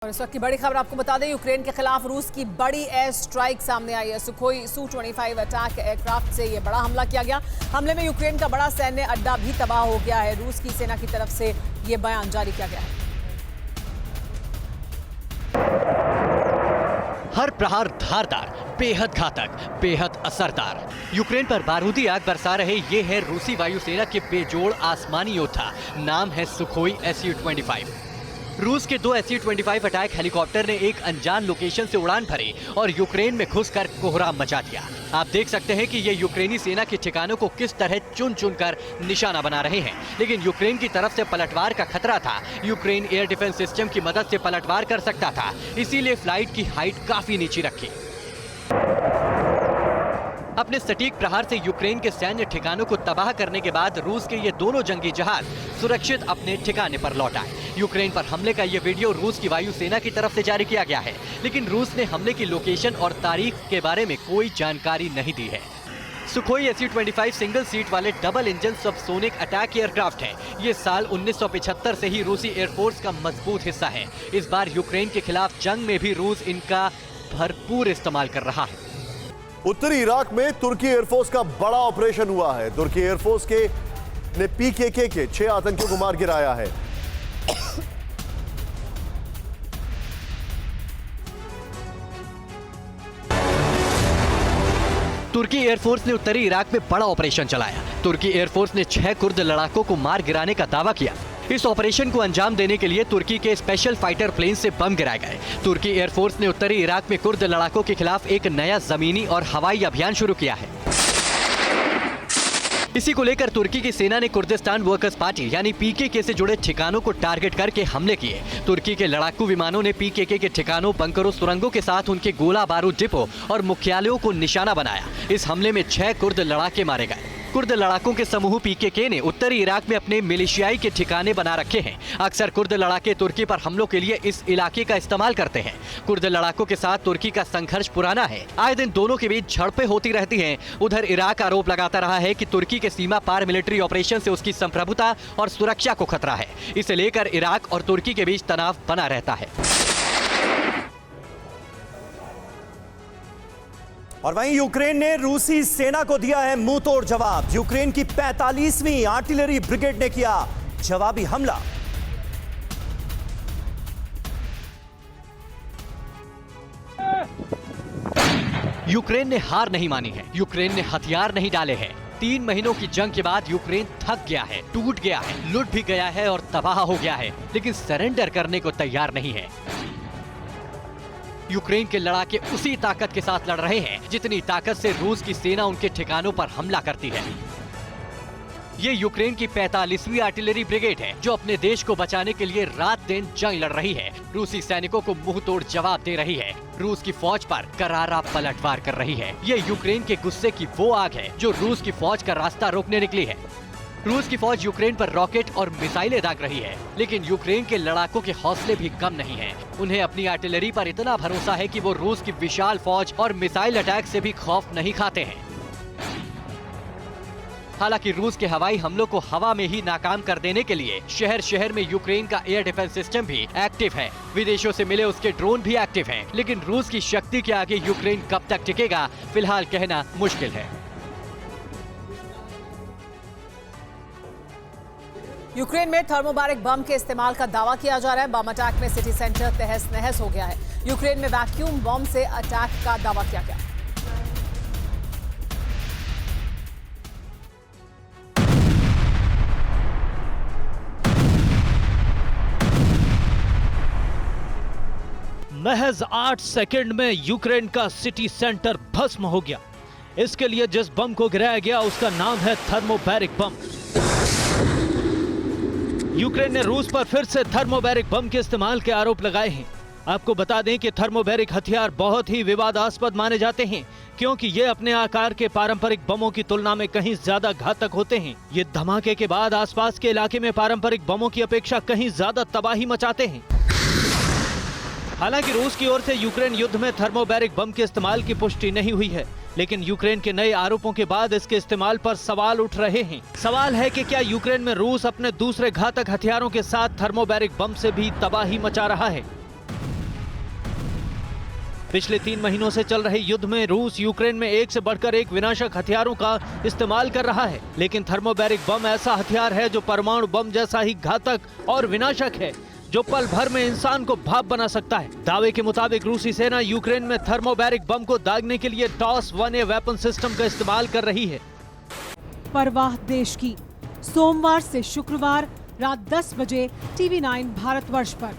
और इस वक्त की बड़ी खबर आपको बता दें, यूक्रेन के खिलाफ रूस की बड़ी एयर स्ट्राइक सामने आई है। सुखोई Su-25 अटैक एयरक्राफ्ट से ये बड़ा हमला किया गया। हमले में यूक्रेन का बड़ा सैन्य अड्डा भी तबाह हो गया है। रूस की सेना की तरफ से ये बयान जारी किया गया है। हर प्रहार धारदार, बेहद घातक, बेहद असरदार। यूक्रेन पर बारूदी आग बरसा रहे ये है रूसी वायुसेना के बेजोड़ आसमानी योद्धा। नाम है सुखोई Su-25। रूस के 2 Su-25 अटैक हेलीकॉप्टर ने एक अनजान लोकेशन से उड़ान भरी और यूक्रेन में घुसकर कोहराम मचा दिया। आप देख सकते हैं कि ये यूक्रेनी सेना के ठिकानों को किस तरह चुन चुन कर निशाना बना रहे हैं। लेकिन यूक्रेन की तरफ से पलटवार का खतरा था। यूक्रेन एयर डिफेंस सिस्टम की मदद से पलटवार कर सकता था, इसीलिए फ्लाइट की हाइट काफी नीचे रखी। अपने सटीक प्रहार से यूक्रेन के सैन्य ठिकानों को तबाह करने के बाद रूस के ये दोनों जंगी जहाज सुरक्षित अपने ठिकाने पर लौट आए। यूक्रेन पर हमले का ये वीडियो रूस की वायुसेना की तरफ से जारी किया गया है, लेकिन रूस ने हमले की लोकेशन और तारीख के बारे में कोई जानकारी नहीं दी है। सुखोई Su-25 सिंगल सीट वाले double engine subsonic attack aircraft है। ये साल 1975 से ही रूसी एयरफोर्स का मजबूत हिस्सा है। इस बार यूक्रेन के खिलाफ जंग में भी रूस इनका भरपूर इस्तेमाल कर रहा है। उत्तरी इराक में तुर्की एयरफोर्स का बड़ा ऑपरेशन हुआ है। तुर्की एयरफोर्स ने PKK के 6 आतंकियों को मार गिराया है। तुर्की एयरफोर्स ने उत्तरी इराक में बड़ा ऑपरेशन चलाया। तुर्की एयरफोर्स ने 6 कुर्द लड़ाकों को मार गिराने का दावा किया। इस ऑपरेशन को अंजाम देने के लिए तुर्की के स्पेशल फाइटर प्लेन से बम गिराए गए। तुर्की एयरफोर्स ने उत्तरी इराक में कुर्द लड़ाकों के खिलाफ एक नया जमीनी और हवाई अभियान शुरू किया है। इसी को लेकर तुर्की की सेना ने कुर्दिस्तान वर्कर्स पार्टी यानी PKK से जुड़े ठिकानों को टारगेट करके हमले किए। तुर्की के लड़ाकू विमानों ने PKK के ठिकानों, बंकरों, सुरंगों के साथ उनके गोला बारूद डिपो और मुख्यालयों को निशाना बनाया। इस हमले में 6 कुर्द लड़ाके मारे गए। कुर्द लड़ाकों के समूह PKK ने उत्तरी इराक में अपने मिलिशियाई के ठिकाने बना रखे हैं। अक्सर कुर्द लड़ाके तुर्की पर हमलों के लिए इस इलाके का इस्तेमाल करते हैं। कुर्द लड़ाकों के साथ तुर्की का संघर्ष पुराना है। आए दिन दोनों के बीच झड़पें होती रहती हैं। उधर इराक आरोप लगाता रहा है कि तुर्की के सीमा पार मिलिट्री ऑपरेशन से उसकी संप्रभुता और सुरक्षा को खतरा है। इसे लेकर इराक और तुर्की के बीच तनाव बना रहता है। और वहीं यूक्रेन ने रूसी सेना को दिया है मुंहतोड़ जवाब। यूक्रेन की 45वीं आर्टिलरी ब्रिगेड ने किया जवाबी हमला। यूक्रेन ने हार नहीं मानी है। यूक्रेन ने हथियार नहीं डाले हैं। 3 महीनों की जंग के बाद यूक्रेन थक गया है, टूट गया है, लुट भी गया है और तबाह हो गया है, लेकिन सरेंडर करने को तैयार नहीं है। यूक्रेन के लड़ाके उसी ताकत के साथ लड़ रहे हैं जितनी ताकत से रूस की सेना उनके ठिकानों पर हमला करती है। ये यूक्रेन की 45वीं आर्टिलरी ब्रिगेड है जो अपने देश को बचाने के लिए रात दिन जंग लड़ रही है। रूसी सैनिकों को मुंहतोड़ जवाब दे रही है। रूस की फौज पर करारा पलटवार कर रही है। ये यूक्रेन के गुस्से की वो आग है जो रूस की फौज का रास्ता रोकने निकली है। रूस की फौज यूक्रेन पर रॉकेट और मिसाइलें दाग रही है, लेकिन यूक्रेन के लड़ाकों के हौसले भी कम नहीं हैं। उन्हें अपनी आर्टिलरी पर इतना भरोसा है कि वो रूस की विशाल फौज और मिसाइल अटैक से भी खौफ नहीं खाते हैं। हालांकि रूस के हवाई हमलों को हवा में ही नाकाम कर देने के लिए शहर शहर में यूक्रेन का एयर डिफेंस सिस्टम भी एक्टिव है। विदेशों से मिले उसके ड्रोन भी एक्टिव हैं, लेकिन रूस की शक्ति के आगे यूक्रेन कब तक टिकेगा, फिलहाल कहना मुश्किल है। यूक्रेन में थर्मोबारिक बम के इस्तेमाल का दावा किया जा रहा है। बम अटैक में सिटी सेंटर तहस नहस हो गया है। यूक्रेन में वैक्यूम बम से अटैक का दावा किया गया। महज 8 सेकंड में यूक्रेन का सिटी सेंटर भस्म हो गया। इसके लिए जिस बम को गिराया गया उसका नाम है थर्मोबैरिक बम। यूक्रेन ने रूस पर फिर से थर्मोबैरिक बम के इस्तेमाल के आरोप लगाए हैं। आपको बता दें कि थर्मोबैरिक हथियार बहुत ही विवादास्पद माने जाते हैं, क्योंकि ये अपने आकार के पारंपरिक बमों की तुलना में कहीं ज्यादा घातक होते हैं। ये धमाके के बाद आसपास के इलाके में पारंपरिक बमों की अपेक्षा कहीं ज्यादा तबाही मचाते हैं। हालांकि रूस की ओर से यूक्रेन युद्ध में थर्मोबैरिक बम के इस्तेमाल की पुष्टि नहीं हुई है, लेकिन यूक्रेन के नए आरोपों के बाद इसके इस्तेमाल पर सवाल उठ रहे हैं। सवाल है कि क्या यूक्रेन में रूस अपने दूसरे घातक हथियारों के साथ थर्मोबैरिक बम से भी तबाही मचा रहा है। पिछले 3 महीनों से चल रहे युद्ध में रूस यूक्रेन में एक से बढ़कर एक विनाशक हथियारों का इस्तेमाल कर रहा है, लेकिन थर्मोबैरिक बम ऐसा हथियार है जो परमाणु बम जैसा ही घातक और विनाशक है, जो पल भर में इंसान को भाप बना सकता है। दावे के मुताबिक रूसी सेना यूक्रेन में थर्मोबैरिक बम को दागने के लिए टॉस 1A वेपन सिस्टम का इस्तेमाल कर रही है। परवाह देश की, सोमवार से शुक्रवार रात 10 बजे TV9 भारतवर्ष पर।